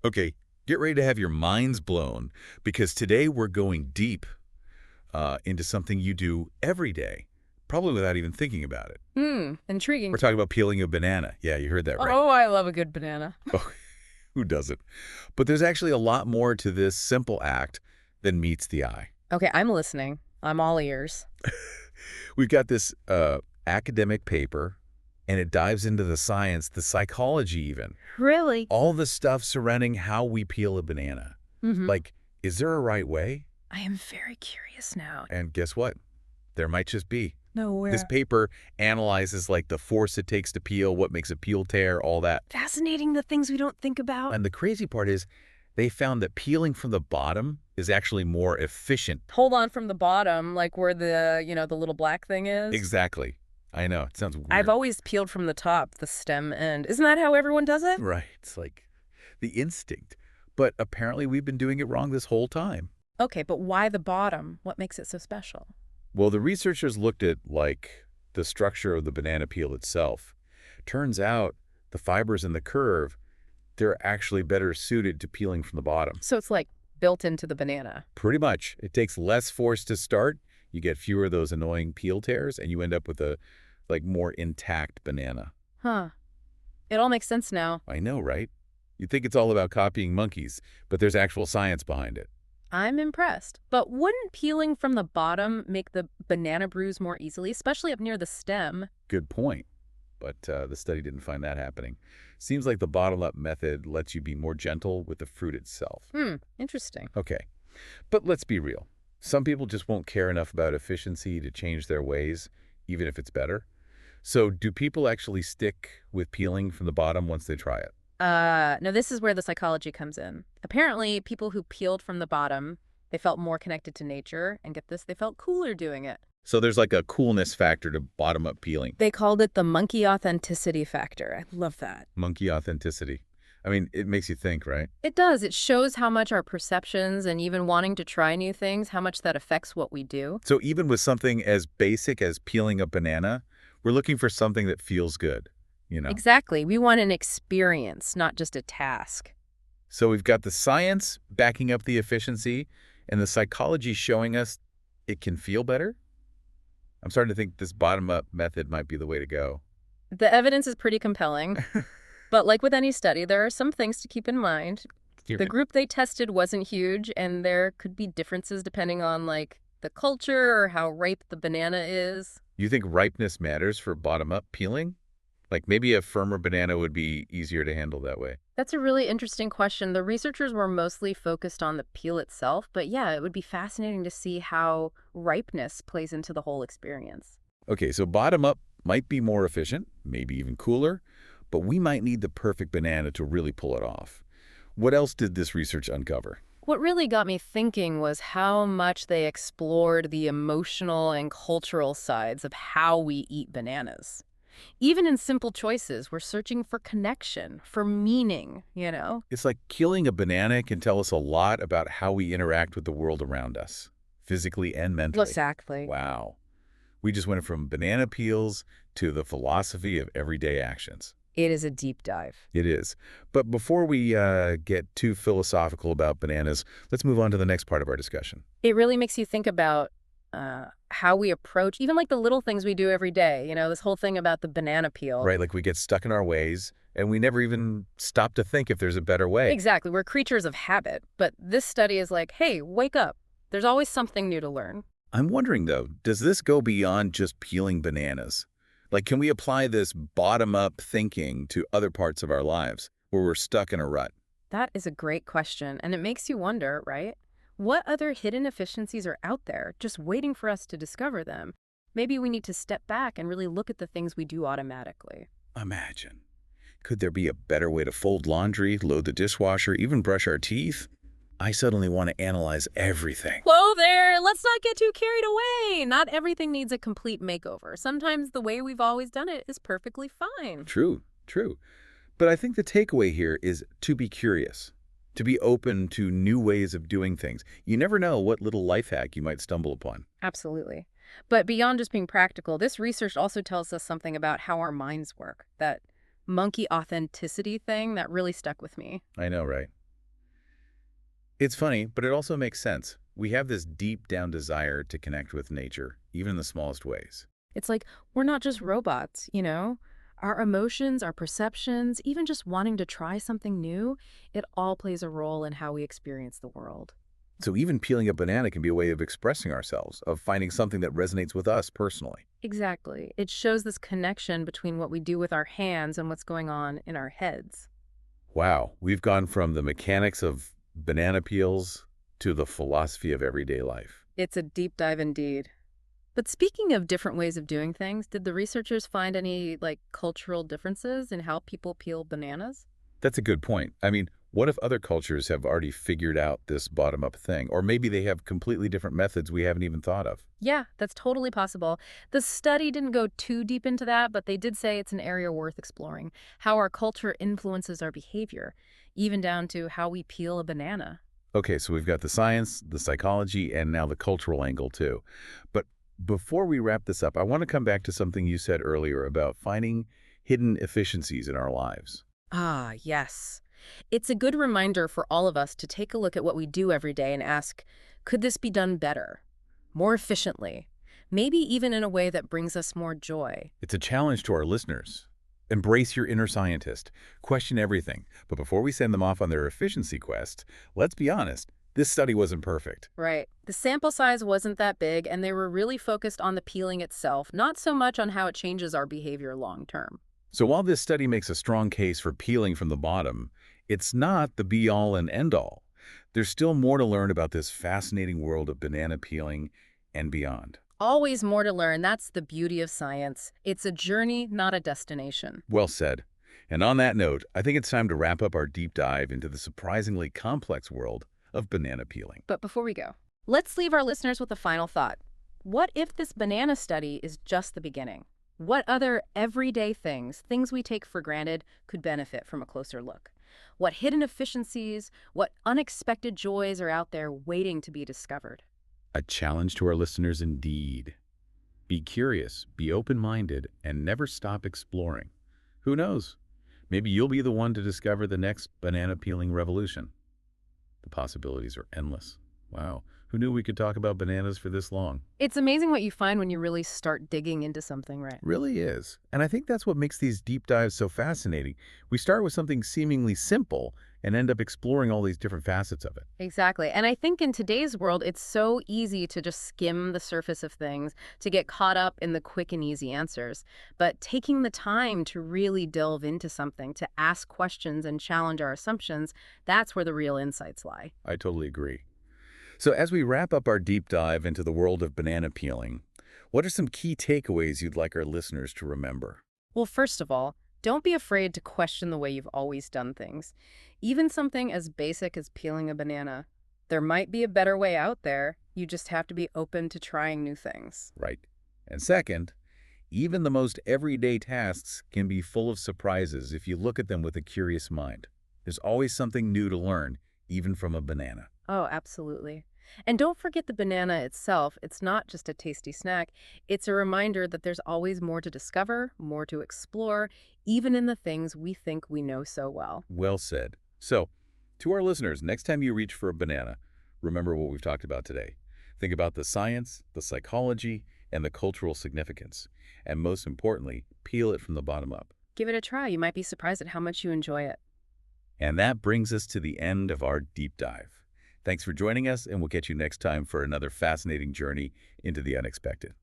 Okay, get ready to have your minds blown because today we're going deep into something you do every day, probably without even thinking about it. Intriguing. We're talking about peeling a banana. Yeah, you heard that right. Oh, I love a good banana. Oh, who doesn't? But there's actually a lot more to this simple act than meets the eye. Okay, I'm listening. I'm all ears. We've got this academic paper, and it dives into the science, the psychology even, Really? all the stuff surrounding how we peel a banana. Mm-hmm. Like, is there a right way? I am very curious now. And guess what? There might just be. This Nowhere. paper analyzes like the force it takes to peel, what makes a peel tear, all that. Fascinating, the things we don't think about. And the crazy part is they found that peeling from the bottom is actually more efficient. Hold on, from the bottom, like where the little black thing is. Exactly. I know. It sounds weird. I've always peeled from the top, the stem end. Isn't that how everyone does it? Right. It's like the instinct. But apparently we've been doing it wrong this whole time. Okay, but why the bottom? What makes it so special? Well, the researchers looked at, like, the structure of the banana peel itself. Turns out the fibers in the curve, they're actually better suited to peeling from the bottom. So it's like built into the banana. Pretty much. It takes less force to start. You get fewer of those annoying peel tears, and you end up with a, like, more intact banana. Huh. It all makes sense now. I know, right? You'd think it's all about copying monkeys, but there's actual science behind it. I'm impressed. But wouldn't peeling from the bottom make the banana bruise more easily, especially up near the stem? Good point. But the study didn't find that happening. Seems like the bottle-up method lets you be more gentle with the fruit itself. Interesting. Okay, but let's be real. Some people just won't care enough about efficiency to change their ways, even if it's better. So do people actually stick with peeling from the bottom once they try it? No, this is where the psychology comes in. Apparently, people who peeled from the bottom, they felt more connected to nature, and get this, they felt cooler doing it. So there's like a coolness factor to bottom-up peeling. They called it the monkey authenticity factor. I love that. Monkey authenticity. I mean, it makes you think, right? It does. It shows how much our perceptions and even wanting to try new things, how much that affects what we do. So even with something as basic as peeling a banana, we're looking for something that feels good, you know? Exactly. We want an experience, not just a task. So we've got the science backing up the efficiency and the psychology showing us it can feel better. I'm starting to think this bottom-up method might be the way to go. The evidence is pretty compelling. But like with any study, there are some things to keep in mind. The group they tested wasn't huge, and there could be differences depending on, like, the culture or how ripe the banana is. You think ripeness matters for bottom-up peeling? Like maybe a firmer banana would be easier to handle that way. That's a really interesting question. The researchers were mostly focused on the peel itself, but yeah, it would be fascinating to see how ripeness plays into the whole experience. Okay, so bottom-up might be more efficient, maybe even cooler, but we might need the perfect banana to really pull it off. What else did this research uncover? What really got me thinking was how much they explored the emotional and cultural sides of how we eat bananas. Even in simple choices, we're searching for connection, for meaning. It's like killing a banana can tell us a lot about how we interact with the world around us, physically and mentally. Exactly. Wow. We just went from banana peels to the philosophy of everyday actions. It is a deep dive. It is. But before we get too philosophical about bananas, let's move on to the next part of our discussion. It really makes you think about how we approach even like the little things we do every day. This whole thing about the banana peel. Right, like we get stuck in our ways, and we never even stop to think if there's a better way. Exactly. We're creatures of habit. But this study is like, hey, wake up. There's always something new to learn. I'm wondering, though, does this go beyond just peeling bananas? Like, can we apply this bottom-up thinking to other parts of our lives where we're stuck in a rut? That is a great question. And it makes you wonder, right? What other hidden efficiencies are out there just waiting for us to discover them? Maybe we need to step back and really look at the things we do automatically. Imagine. Could there be a better way to fold laundry, load the dishwasher, even brush our teeth? I suddenly want to analyze everything. Whoa there, let's not get too carried away. Not everything needs a complete makeover. Sometimes the way we've always done it is perfectly fine. True, true. But I think the takeaway here is to be curious, to be open to new ways of doing things. You never know what little life hack you might stumble upon. Absolutely. But beyond just being practical, this research also tells us something about how our minds work. That monkey authenticity thing that really stuck with me. I know, right? It's funny, but it also makes sense. We have this deep down desire to connect with nature, even in the smallest ways. It's like we're not just robots, you know? Our emotions, our perceptions, even just wanting to try something new, it all plays a role in how we experience the world. So even peeling a banana can be a way of expressing ourselves, of finding something that resonates with us personally. Exactly. It shows this connection between what we do with our hands and what's going on in our heads. Wow, we've gone from the mechanics of banana peels to the philosophy of everyday life. It's a deep dive indeed. But speaking of different ways of doing things, did the researchers find any, like, cultural differences in how people peel bananas? That's a good point. I mean, what if other cultures have already figured out this bottom-up thing? Or maybe they have completely different methods we haven't even thought of. Yeah, that's totally possible. The study didn't go too deep into that, but they did say it's an area worth exploring, how our culture influences our behavior, even down to how we peel a banana. Okay, so we've got the science, the psychology, and now the cultural angle too. But before we wrap this up, I want to come back to something you said earlier about finding hidden efficiencies in our lives. Ah, yes. It's a good reminder for all of us to take a look at what we do every day and ask, could this be done better, more efficiently, maybe even in a way that brings us more joy? It's a challenge to our listeners. Embrace your inner scientist. Question everything. But before we send them off on their efficiency quest, let's be honest, this study wasn't perfect. Right. The sample size wasn't that big, and they were really focused on the peeling itself, not so much on how it changes our behavior long term. So while this study makes a strong case for peeling from the bottom, it's not the be-all and end-all. There's still more to learn about this fascinating world of banana peeling and beyond. Always more to learn. That's the beauty of science. It's a journey, not a destination. Well said. And on that note, I think it's time to wrap up our deep dive into the surprisingly complex world of banana peeling. But before we go, let's leave our listeners with a final thought. What if this banana study is just the beginning? What other everyday things we take for granted, could benefit from a closer look? What hidden efficiencies, what unexpected joys are out there waiting to be discovered? A challenge to our listeners indeed. Be curious, be open-minded, and never stop exploring. Who knows? Maybe you'll be the one to discover the next banana peeling revolution. The possibilities are endless. Wow, who knew we could talk about bananas for this long? It's amazing what you find when you really start digging into something, right? Really is. And I think that's what makes these deep dives so fascinating. We start with something seemingly simple and end up exploring all these different facets of it. Exactly. And I think in today's world, it's so easy to just skim the surface of things, to get caught up in the quick and easy answers. But taking the time to really delve into something, to ask questions and challenge our assumptions, that's where the real insights lie. I totally agree. So as we wrap up our deep dive into the world of banana peeling, what are some key takeaways you'd like our listeners to remember? Well, first of all, don't be afraid to question the way you've always done things. Even something as basic as peeling a banana. There might be a better way out there. You just have to be open to trying new things. Right. And second, even the most everyday tasks can be full of surprises if you look at them with a curious mind. There's always something new to learn, even from a banana. Oh, absolutely. And don't forget the banana itself. It's not just a tasty snack. It's a reminder that there's always more to discover, more to explore, even in the things we think we know so well. Well said. So, to our listeners, next time you reach for a banana, remember what we've talked about today. Think about the science, the psychology, and the cultural significance. And most importantly, peel it from the bottom up. Give it a try. You might be surprised at how much you enjoy it. And that brings us to the end of our deep dive. Thanks for joining us, and we'll catch you next time for another fascinating journey into the unexpected.